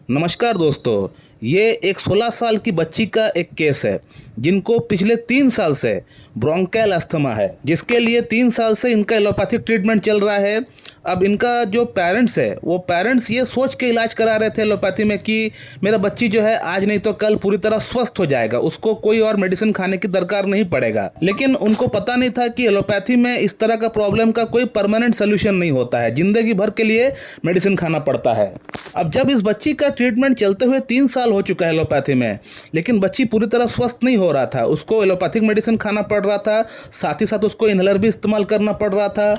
नमस्कार दोस्तों, ये एक 16 साल की बच्ची का एक केस है जिनको पिछले 3 साल से ब्रोंकाइल अस्थमा है, जिसके लिए 3 साल से इनका एलोपैथिक ट्रीटमेंट चल रहा है। अब इनका जो पेरेंट्स है वो पेरेंट्स ये सोच के इलाज करा रहे थे एलोपैथी में कि मेरा बच्ची जो है आज नहीं तो कल पूरी तरह स्वस्थ हो जाएगा, उसको कोई और मेडिसिन खाने की दरकार नहीं पड़ेगा। लेकिन उनको पता नहीं था कि एलोपैथी में इस तरह का प्रॉब्लम का कोई परमानेंट सोल्यूशन नहीं होता है, जिंदगी भर के लिए मेडिसिन खाना पड़ता है। अब जब इस बच्ची का ट्रीटमेंट चलते हुए 3 साल हो चुका है एलोपैथी में, लेकिन बच्ची पूरी तरह स्वस्थ नहीं हो रहा था। उसको एलोपैथिक मेडिसिन खाना पड़ रहा था, साथ ही साथ उसको इनहेलर भी इस्तेमाल करना पड़ रहा था।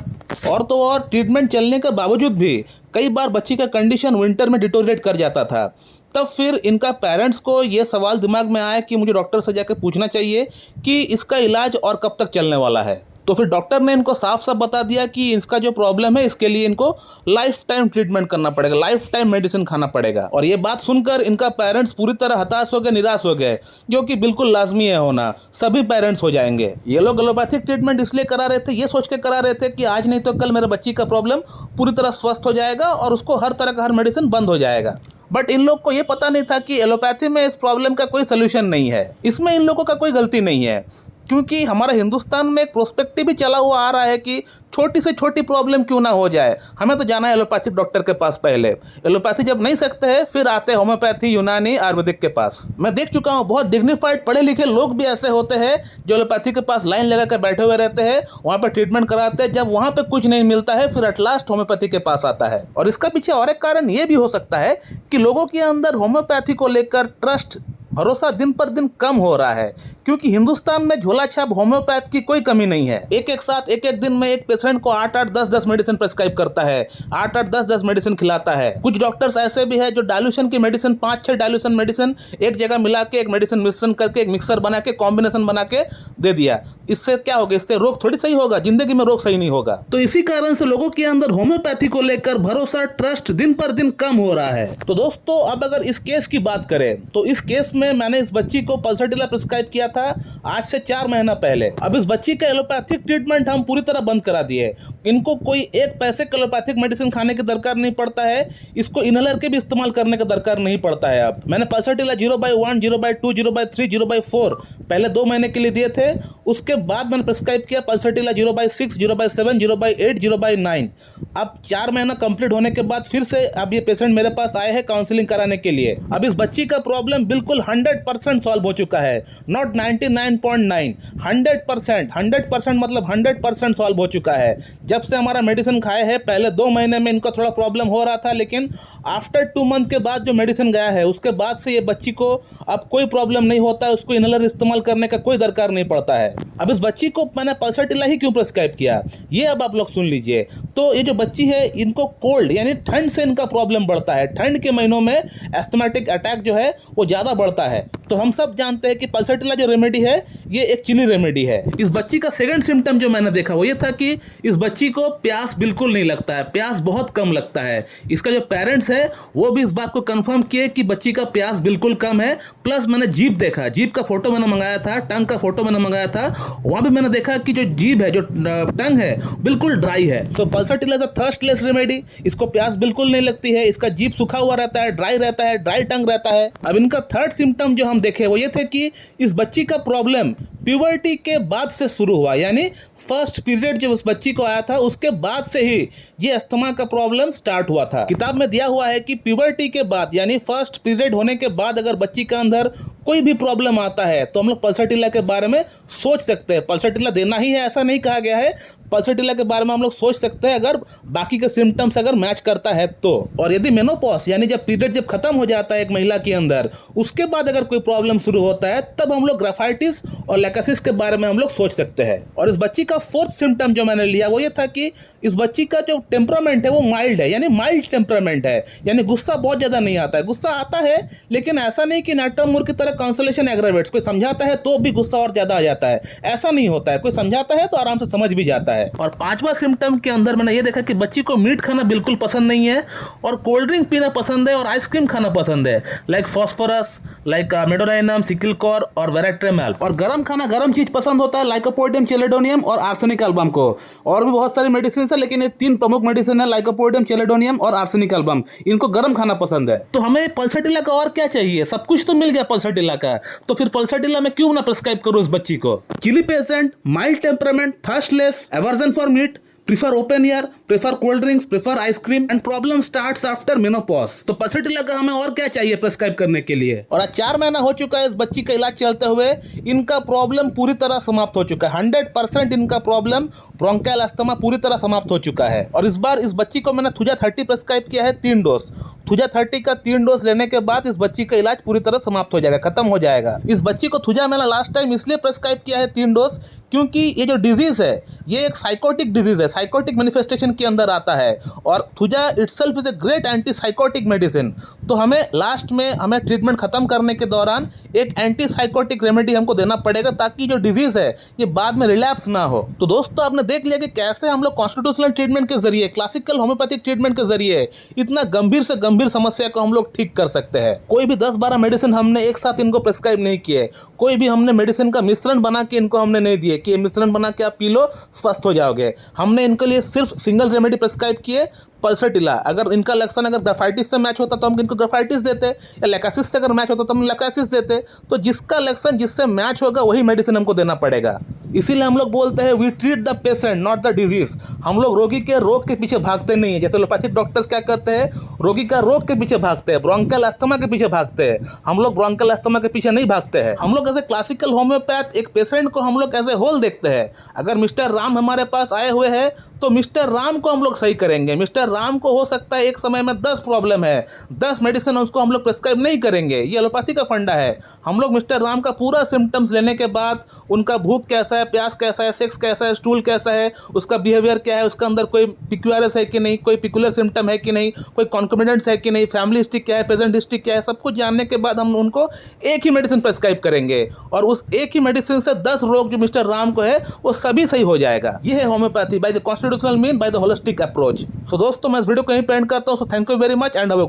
और तो और ट्रीटमेंट चलने के बावजूद भी कई बार बच्ची का कंडीशन विंटर में डिटोरिएट कर जाता था। तब फिर इनका पेरेंट्स को ये सवाल दिमाग में आया कि मुझे डॉक्टर से जाकर पूछना चाहिए कि इसका इलाज और कब तक चलने वाला है। तो फिर डॉक्टर ने इनको साफ साफ बता दिया कि इसका जो प्रॉब्लम है इसके लिए इनको लाइफ टाइम ट्रीटमेंट करना पड़ेगा, लाइफ टाइम मेडिसिन खाना पड़ेगा। और ये बात सुनकर इनका पेरेंट्स पूरी तरह हताश हो गए, निराश हो गए, जो कि बिल्कुल लाजमी है होना, सभी पेरेंट्स हो जाएंगे। ये लोग एलोपैथिक ट्रीटमेंट इसलिए करा रहे थे, ये सोच के करा रहे थे कि आज नहीं तो कल मेरे बच्ची का प्रॉब्लम पूरी तरह स्वस्थ हो जाएगा और उसको हर तरह का हर मेडिसिन बंद हो जाएगा। बट इन लोग को ये पता नहीं था कि एलोपैथी में इस प्रॉब्लम का कोई सोल्यूशन नहीं है, इसमें इन लोगों का कोई गलती नहीं है। क्योंकि हमारा हिंदुस्तान में एक प्रोस्पेक्टिव भी चला हुआ आ रहा है कि छोटी से छोटी प्रॉब्लम क्यों ना हो जाए, हमें तो जाना है एलोपैथिक डॉक्टर के पास। पहले एलोपैथी जब नहीं सकते हैं फिर आते हैं होम्योपैथी, यूनानी, आयुर्वेदिक के पास। मैं देख चुका हूँ बहुत डिग्निफाइड पढ़े लिखे लोग भी ऐसे होते हैं जो एलोपैथी के पास लाइन लगा कर बैठे हुए रहते हैं, वहाँ पर ट्रीटमेंट कराते हैं। जब वहाँ पर कुछ नहीं मिलता है फिर एट लास्ट होम्योपैथी के पास आता है। और इसका पीछे और एक कारण ये भी हो सकता है कि लोगों के अंदर होम्योपैथी को लेकर ट्रस्ट, भरोसा दिन पर दिन कम हो रहा है। क्योंकि हिंदुस्तान में झोला छाप होम्योपैथ की कोई कमी नहीं है। एक एक साथ एक एक दिन में एक पेशेंट को 8-8, 10-10 मेडिसिन प्रेस्क्राइब करता है, 8-8, 10-10 मेडिसिन खिलाता है। कुछ डॉक्टर्स ऐसे भी है जो डाइल्यूशन की मेडिसिन 5-6 डाइल्यूशन मेडिसिन एक जगह मिला के एक मेडिसिन मिश्रण करके एक मिक्सर बना के कॉम्बिनेशन बना के दे दिया। इससे क्या होगा? इससे रोग थोड़ी सही होगा, जिंदगी में रोग सही नहीं होगा। तो इसी कारण से लोगों के अंदर होम्योपैथी को लेकर भरोसा, ट्रस्ट दिन पर दिन कम हो रहा है। तो दोस्तों, अब अगर इस केस की बात करें तो इस केस में मैंने इस बच्ची को पल्सरटिला प्रिस्क्राइब किया था आज से 4 महीना पहले। अब इस बच्ची का एलोपैथिक ट्रीटमेंट हम पूरी तरह बंद करा दिए। इनको कोई एक पैसे का एलोपैथिक मेडिसिन खाने की दरकार नहीं पड़ता है, इसको इनहेलर के भी इस्तेमाल करने का दरकार नहीं पड़ता है। अब मैंने पल्सरटिला 0/1, 0/2, 0/3, 0/4 पहले 2 महीने के लिए दिए थे। उसके बाद मैंने प्रिस्क्राइब किया पल्सरटिला 0/6, 0/7, 0/8, 0/9। अब 4 महीना कंप्लीट होने के बाद फिर से अब ये पेशेंट मेरे पास आए हैं काउंसलिंग कराने के लिए। अब इस बच्ची का प्रॉब्लम बिल्कुल 100% सॉल्व हो चुका है, नॉट 99.9, 100%। 100% मतलब 100% सॉल्व हो चुका है। जब से हमारा मेडिसिन खाए हैं, पहले 2 महीने में इनको थोड़ा प्रॉब्लम हो रहा था, लेकिन आफ्टर 2 मंथ के बाद जो मेडिसिन गया है उसके बाद से ये बच्ची को अब कोई प्रॉब्लम नहीं होता है, उसको इनहेलर इस्तेमाल करने का कोई दरकार नहीं पड़ता है। अब इस बच्ची को मैंने पल्सरटिला ही क्यों प्रिस्क्राइब किया, ये अब आप लोग सुन लीजिए। तो ये जो बच्ची है इनको कोल्ड यानी ठंड से इनका प्रॉब्लम बढ़ता है। ठंड के महीनों में एस्थमेटिक अटैक जो है वो ज़्यादा बढ़ता है। तो हम सब जानते हैं कि पल्सरटिला जो रेमेडी है ये एक चिली रेमेडी है। इस बच्ची का सेकंड सिम्टम जो मैंने देखा वो ये था कि इस बच्ची को प्यास बिल्कुल नहीं लगता है, प्यास बहुत कम लगता है। इसका जो पेरेंट्स है वो भी इस बात को कंफर्म किए कि बच्ची का प्यास बिल्कुल कम है। प्लस मैंने जीभ देखा, जीभ का फोटो मैंने मंगाया था, टंग का फोटो मैंने मंगाया था, वहाँ भी मैंने देखा कि जो जीभ है, जो टंग है, बिल्कुल ड्राई है। सो पल्सरटिला इज अ थर्स्टलेस रेमेडी। इसको प्यास बिल्कुल नहीं लगती है, इसका जीभ सूखा हुआ रहता है, ड्राई रहता है, ड्राई टंग रहता है। अब इनका थर्ड सिम्टम जो हम देखे वो ये थे कि इस बच्ची का प्रॉब्लम प्यूबर्टी के बाद से शुरू हुआ, यानी फर्स्ट पीरियड जब उस बच्ची को आया था उसके बाद से ही ये अस्थमा का प्रॉब्लम स्टार्ट हुआ था। किताब में दिया हुआ है कि प्यूबर्टी के बाद यानी फर्स्ट पीरियड होने के बाद अगर बच्ची के अंदर कोई भी प्रॉब्लम आता है तो हम लोग पल्सरटिला के बारे में सोच सकते हैं। पल्सरटिला देना ही है ऐसा नहीं कहा गया है, पल्सरटिला के बारे में हम लोग सोच सकते हैं अगर बाकी के सिम्टम्स अगर मैच करता है तो। और यदि मेनोपॉज यानी जब पीरियड जब खत्म हो जाता है एक महिला के अंदर, उसके बाद अगर कोई प्रॉब्लम शुरू होता है तब हम लोग ग्राफाइटिस और लैकासिस के बारे में हम लोग सोच सकते हैं। और इस बच्ची का फोर्थ सिम्टम जो मैंने लिया वो ये था कि इस बच्ची का जो टेम्परामेंट है वो माइल्ड है, यानी माइल्ड टेम्परामेंट है, यानी गुस्सा बहुत ज़्यादा नहीं आता है। गुस्सा आता है लेकिन ऐसा नहीं कि नाटम मूर की तरह कांसोलेशन एग्रावेट्स, कोई समझाता है तो भी गुस्सा और ज़्यादा आ जाता है, ऐसा नहीं होता है। कोई समझाता है तो आराम से समझ भी जाता है। और 5वां सिम्टम के अंदर मैंने ये देखा कि बच्ची को मीट खाना बिल्कुल पसंद नहीं है और कोल्ड ड्रिंक पीना पसंद है और आइसक्रीम खाना पसंद है, लाइक फॉस्फोरस, लाइक मेडोराइनम, सिकिलकोर और वेराट्रेमल। और गर्म खाना ना गर्म चीज पसंद होता है, लाइकोपोडियम, चेलेडोनियम और आर्सेनिक एल्बम को। और भी बहुत सारी मेडिसिन है, लेकिन ये 3 प्रमुख मेडिसिन है, लाइकोपोडियम, चेलेडोनियम और आर्सेनिक एल्बम। इनको गर्म खाना पसंद है। तो हमें पल्सटिला का और क्या चाहिए? सब कुछ तो मिल गया पल्सटिला का, तो फिर पल्सटिला में क्यों ना प्रिस्क्राइब करूं उस बच्ची को? Chilly patient, mild temperament, thirstless, aversion for meat, prefer open air, prefer cold drinks, prefer ice cream and problem starts after menopause। तो पल्सटिला का हमें और क्या चाहिए प्रेस्क्राइब करने के लिए? और आज 4 महीना हो चुका है इस बच्ची का इलाज चलते हुए, इनका प्रॉब्लम पूरी तरह समाप्त हो चुका है। 100% इनका प्रॉब्लम ब्रोंकियल अस्थमा पूरी तरह समाप्त हो चुका है। और इस बार इस बच्ची को मैंने थुजा 30 प्रेस्क्राइब किया है, 3 डोज। थुजा 30 का 3 डोज लेने के बाद इस बच्ची का इलाज पूरी तरह समाप्त हो जाएगा, खत्म हो जाएगा। इस बच्ची को थुजा मैंने लास्ट टाइम इसलिए प्रेस्क्राइब किया है 3 डोज, क्योंकि ये जो डिजीज है ये एक साइकोटिक डिजीज है, साइकोटिक मैनिफेस्टेशन के अंदर आता है। और thuja itself is a great anti psychotic medicine. तो हमें लास्ट में हमें ट्रीटमेंट खत्म करने के दौरान एक एंटी साइकोटिक रेमेडी हमको देना पड़ेगा, ताकि जो डिजीज है ये बाद में रिलैप्स ना हो। तो दोस्तों आपने देख लिया कि कैसे हम लोग कॉन्स्टिट्यूशनल ट्रीटमेंट के जरिए, क्लासिकल होम्योपैथिक ट्रीटमेंट के जरिए इतना गंभीर से गंभीर समस्या को हम लोग ठीक कर सकते हैं। कोई भी 10-12 मेडिसिन हमने एक साथ इनको प्रिस्क्राइब नहीं किए, कोई भी हमने मेडिसिन का मिश्रण बना के इनको हमने नहीं दिए कि ये मिश्रण बना के आप पी लो स्वस्थ हो जाओगे। हमने इनके लिए सिर्फ सिंगल रेमेडी प्रिस्क्राइब किए, पल्सटिला। अगर इनका लक्षण अगर ग्राफाइटिस से मैच होता तो हम इनको ग्राफाइटिस देते, या लेकासिस से अगर मैच होता तो हम लेकासिस देते। तो जिसका लक्षण जिससे मैच होगा वही मेडिसिन हमको देना पड़ेगा। इसीलिए हम लोग बोलते हैं we treat the patient not the disease. हम लोग रोगी के रोग के पीछे भागते नहीं है। जैसे एलोपैथिक डॉक्टर्स क्या करते हैं, रोगी का रोग के पीछे भागते हैं, ब्रोंकियल अस्थमा के पीछे भागते हैं। हम लोग ब्रोंकियल अस्थमा के पीछे नहीं भागते हैं। हम लोग एज ए क्लासिकल होम्योपैथ एक पेशेंट को हम लोग एज ए होल देखते हैं। अगर मिस्टर राम हमारे पास आए हुए हैं तो मिस्टर राम को हम लोग सही करेंगे। मिस्टर राम को हो सकता है एक समय में 10 प्रॉब्लम है, 10 मेडिसिन उसको हम लोग प्रिस्क्राइब नहीं करेंगे। ये एलोपैथी का फंडा है। हम लोग मिस्टर राम का पूरा सिम्टम्स लेने के बाद उनका भूख कैसा है, प्यास कैसा है, सेक्स कैसा है, स्टूल कैसा है, उसका बिहेवियर क्या है, उसका अंदर कोई पिक्यूआरएस है कि नहीं, कोई पिकुलर सिम्टम है कि नहीं, कोई कॉन्कोमिडेंट्स है कि नहीं, फैमिली हिस्ट्री क्या है, प्रेजेंट हिस्ट्री क्या है, सब कुछ जानने के बाद हम उनको एक ही मेडिसिन प्रिस्क्राइब करेंगे। और उस एक ही मेडिसिन से 10 रोग जो मिस्टर राम को है वो सभी सही हो जाएगा। ये है homeopathy by the constitutional mean, by the holistic approach. So दोस्तों मैं इस वीडियो को यहीं पे एंड करता हूँ। So thank you very much and have a